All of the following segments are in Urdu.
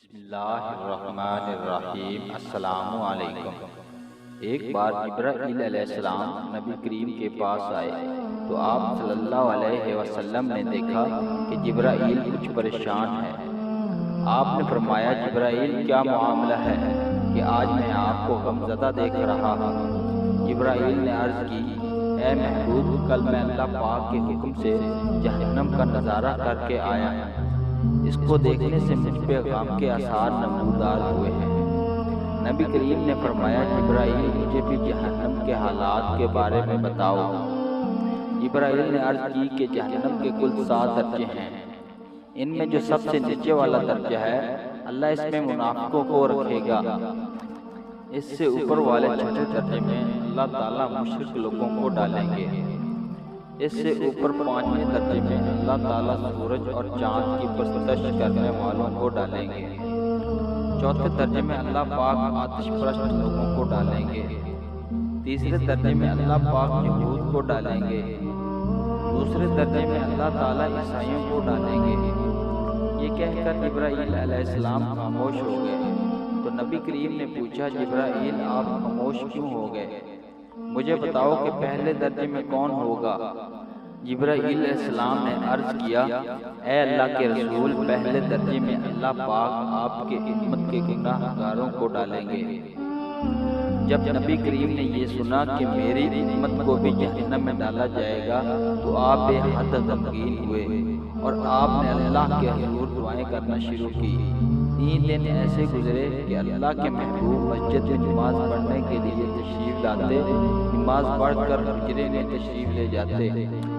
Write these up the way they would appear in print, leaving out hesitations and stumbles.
بسم اللہ الرحمن الرحیم۔ السلام علیکم۔ ایک بار جبرائیل علیہ السلام نبی کریم کے پاس آئے تو آپ صلی اللہ علیہ وسلم نے دیکھا کہ جبرائیل کچھ پریشان ہے۔ آپ نے فرمایا، جبرائیل کیا معاملہ ہے کہ آج میں آپ کو غمزدہ دیکھ رہا ہوں؟ جبرائیل نے عرض کی، اے محبوب، کل میں اللہ پاک کے حکم سے جہنم کا نظارہ کر کے آیا ہوں۔ اس کو دیکھنے سے مجھ پہ غم کے آثار نمودار ہوئے ہیں۔ نبی کریم نے فرمایا، جبرائیل مجھے بھی جہنم کے حالات کے بارے میں بتاؤ۔ جبرائیل نے عرض کی کہ جہنم کے کل 7 درجے ہیں۔ ان میں جو سب سے نیچے والا درجہ ہے، اللہ اس میں منافقوں کو رکھے گا۔ اس سے اوپر والے چھٹے درجے میں اللہ تعالیٰ مشرک لوگوں کو ڈالیں گے۔ اس سے اوپر 5ویں درجے میں اللہ تعالیٰ سورج اور چاند کی پرستش کرنے والوں کو ڈالیں گے۔ 4تھے درجے میں اللہ پاک آتش پرست لوگوں کو ڈالیں گے۔ 3سرے درجے میں اللہ پاک یہود کو ڈالیں گے۔ 2سرے درجے میں اللہ تعالیٰ عیسائیوں کو ڈالیں گے۔ یہ کہہ کر جبرائیل علیہ السلام خاموش ہو گئے تو نبی کریم نے پوچھا، جبرائیل آپ خاموش کیوں ہو گئے؟ مجھے بتاؤ کہ پہلے درجے میں کون ہوگا؟ جبرائیل علیہ السلام نے عرض کیا، اے اللہ کے رسول، پہلے درجے میں اللہ پاک آپ کے امت کے گناہ گاروں کو ڈالیں گے۔ جب نبی کریم نے یہ سنا کہ میری امت کو بھی جہنم میں ڈالا جائے گا تو آپ بے حد غمگین ہوئے اور آپ نے اللہ کے حضور دعائیں کرنا شروع کی۔ 3 دن ایسے گزرے کہ اللہ کے محبوب مسجد میں نماز پڑھنے کے لیے تشریف لاتے، نماز پڑھ کر حجرے میں تشریف لے جاتے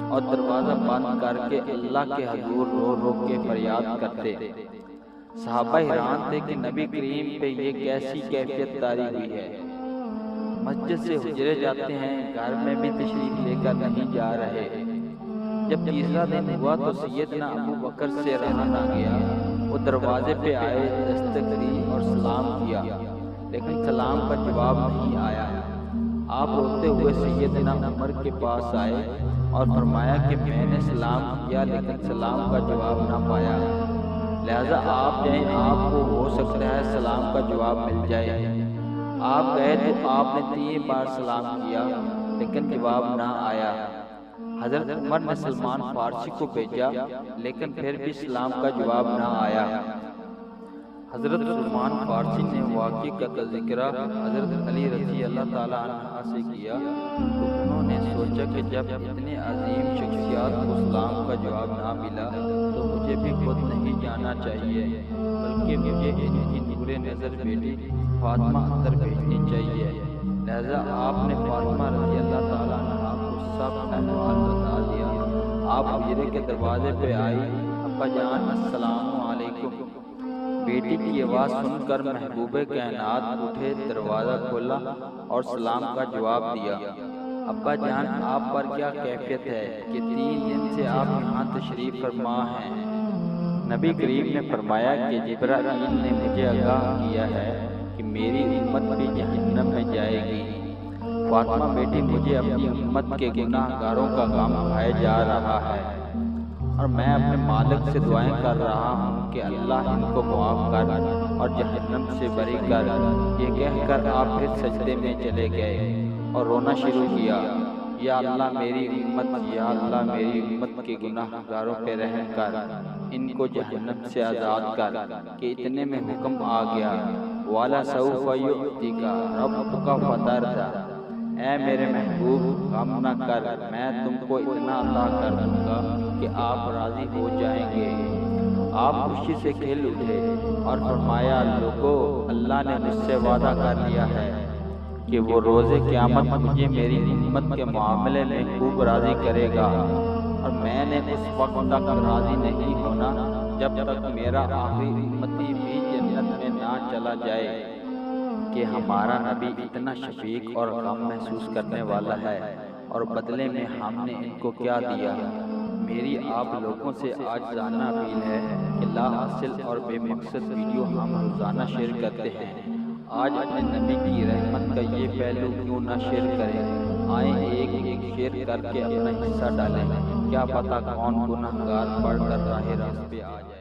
اور دروازہ بند کر کے اللہ کے حضور رو رو کے فریاد کرتے۔ صحابہ حیران تھے کہ نبی کریم پہ یہ کیسی کیفیت طاری ہوئی ہے۔ مسجد سے حجرے جاتے ہیں، گھر میں بھی تشریف لے کر نہیں جا رہے۔ جب تیسرا دن ہوا تو سیدنا ابو بکر سے رہا نہ گیا۔ وہ دروازے پہ آئے، دستک دی اور سلام کیا، لیکن سلام کا جواب نہیں آیا۔ آپ روتے ہوئے سیدنا عمر کے پاس آئے اور فرمایا کہ میں نے سلام کیا لیکن سلام کا جواب نہ پایا، لہذا آپ جائیں، آپ کو ہو سکتا ہے سلام کا جواب مل جائے۔ آپ گئے تو آپ نے 3 بار سلام کیا لیکن جواب نہ آیا۔ حضرت عمر نے سلمان فارسی کو بھیجا لیکن پھر بھی سلام کا جواب نہ آیا۔ حضرت سلمان فارسی نے واقعے کا تذکرہ حضرت علی رضی اللہ تعالیٰ عنہ سے کیا تو انہوں نے سوچا کہ جب اتنے عظیم شخصیات کو سلام کا جواب نہ ملا تو مجھے بھی خود نہیں جانا چاہیے، بلکہ مجھے ان کی نور نظر بیٹی فاطمہ اندر بھیجنی چاہیے۔ لہذا آپ نے فاطمہ رضی اللہ تعالیٰ عنہ کو سب احوال بتا دیا۔ آپ حجرے کے دروازے پہ آئی، ابا جان السلام علیکم۔ بیٹی کی آواز سن کر محبوب کائنات اٹھے، دروازہ کھولا اور سلام کا جواب دیا۔ ابا جان، آپ پر کیا کیفیت ہے کہ 3 دن سے آپ یہاں تشریف فرما ہیں؟ نبی کریم نے فرمایا کہ جبرائیل نے مجھے آگاہ کیا ہے کہ میری امت بھی جہنم میں جائے گی۔ فاطمہ بیٹی، مجھے اپنی امت کے گناہ گاروں کا غم کھائے جا رہا ہے اور میں اپنے مالک سے دعائیں کر رہا ہوں کہ اللہ ان کو معاف کر اور جہنم سے بری کر۔ یہ کہہ کر آپ پھر سجدے میں چلے گئے اور رونا شروع کیا، یا اللہ میری امت، یا اللہ میری امت کے گناہ گاروں پہ رحم کر، ان کو جہنم سے آزاد کر۔ کہ اتنے میں حکم آ گیا، وَلَسَوْفَ يُعْطِيكَ رَبُّكَ فَتَرْضَىٰ۔ اے میرے محبوب، غم نہ کر، میں تم کو اتنا عطا کر دوں گا کہ آپ راضی ہو جائیں گے۔ آپ خوشی سے کھل اٹھے اور فرمایا، لوگو، اللہ نے مجھ سے وعدہ کر لیا ہے کہ وہ روز قیامت مجھے میری امت کے معاملے میں خوب راضی کرے گا، اور میں نے اس وقت تک راضی نہیں ہونا جب تک میرا آخری امتی بھی جنت میں نہ چلا جائے کہ ہمارا نبی اتنا شفیق اور غم محسوس کرنے والا ہے، اور بدلے میں ہم نے ان کو کیا دیا۔ میری آپ لوگوں سے عاجزانہ اپیل ہے کہ لا حاصل اور بے مقصد ویڈیو ہم روزانہ شیئر کرتے ہیں، آج اپنے نبی کی رحمت کا یہ پہلو کیوں نہ شیئر کریں؟ آئیں ایک شیئر کر کے اپنا حصہ ڈالیں، کیا پتہ کون گناہگار پڑھ کر راہ راست پہ آ جائے۔